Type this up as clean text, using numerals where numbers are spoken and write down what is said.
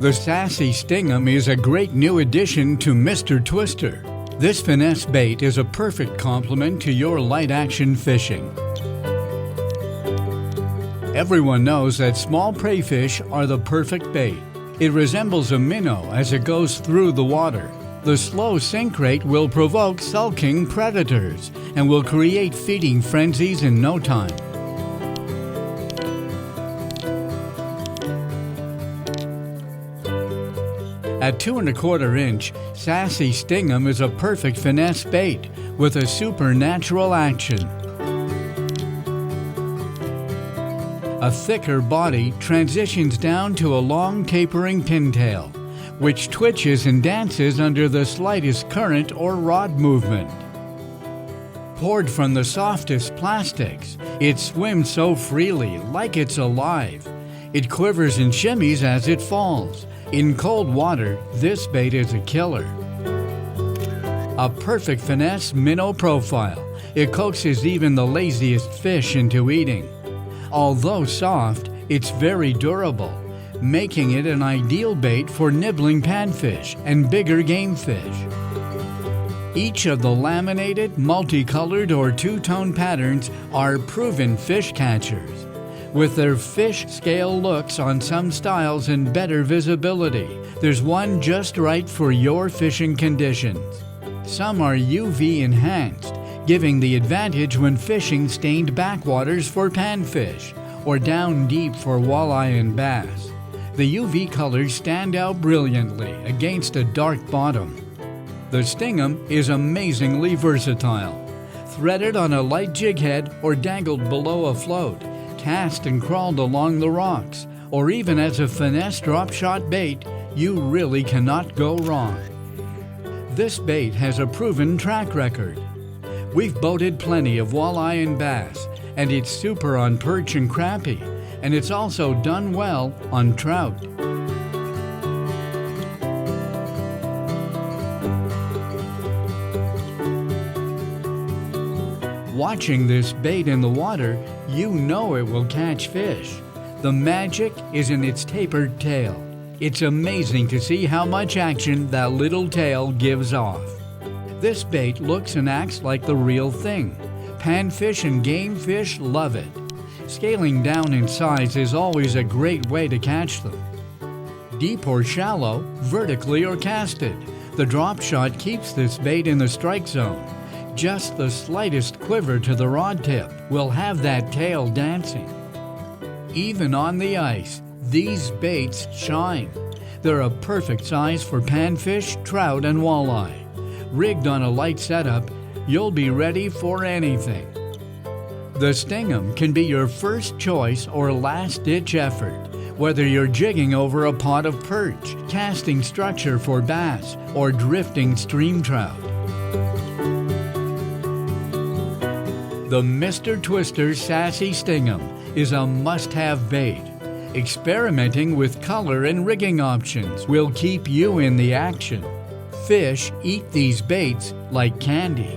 The Sassy Stingum is a great new addition to Mr. Twister. This finesse bait is a perfect complement to your light-action fishing. Everyone knows that small prey fish are the perfect bait. It resembles a minnow as it goes through the water. The slow sink rate will provoke sulking predators and will create feeding frenzies in no time. At 2 1/4 inch, Sassy Stingum is a perfect finesse bait with a supernatural action. A thicker body transitions down to a long tapering pintail, which twitches and dances under the slightest current or rod movement. Poured from the softest plastics, it swims so freely, like it's alive. It quivers and shimmies as it falls. In cold water, this bait is a killer. A perfect finesse minnow profile. It coaxes even the laziest fish into eating. Although soft, it's very durable, making it an ideal bait for nibbling panfish and bigger game fish. Each of the laminated, multicolored, or two-tone patterns are proven fish catchers. With their fish scale looks on some styles and better visibility, there's one just right for your fishing conditions. Some are UV enhanced, giving the advantage when fishing stained backwaters for panfish or down deep for walleye and bass. The UV colors stand out brilliantly against a dark bottom. The Stingum is amazingly versatile. Threaded on a light jig head or dangled below a float, cast and crawled along the rocks, or even as a finesse drop shot bait, you really cannot go wrong. This bait has a proven track record. We've boated plenty of walleye and bass, and it's super on perch and crappie, and it's also done well on trout. Watching this bait in the water, you know it will catch fish. The magic is in its tapered tail. It's amazing to see how much action that little tail gives off. This bait looks and acts like the real thing. Panfish and game fish love it. Scaling down in size is always a great way to catch them. Deep or shallow, vertically or casted, the drop shot keeps this bait in the strike zone. Just the slightest quiver to the rod tip will have that tail dancing. Even on the ice, these baits shine. They're a perfect size for panfish, trout, and walleye. Rigged on a light setup, you'll be ready for anything. The Stingum can be your first choice or last-ditch effort, whether you're jigging over a pot of perch, casting structure for bass, or drifting stream trout. The Mr. Twister Sassy Stingum is a must-have bait. Experimenting with color and rigging options will keep you in the action. Fish eat these baits like candy.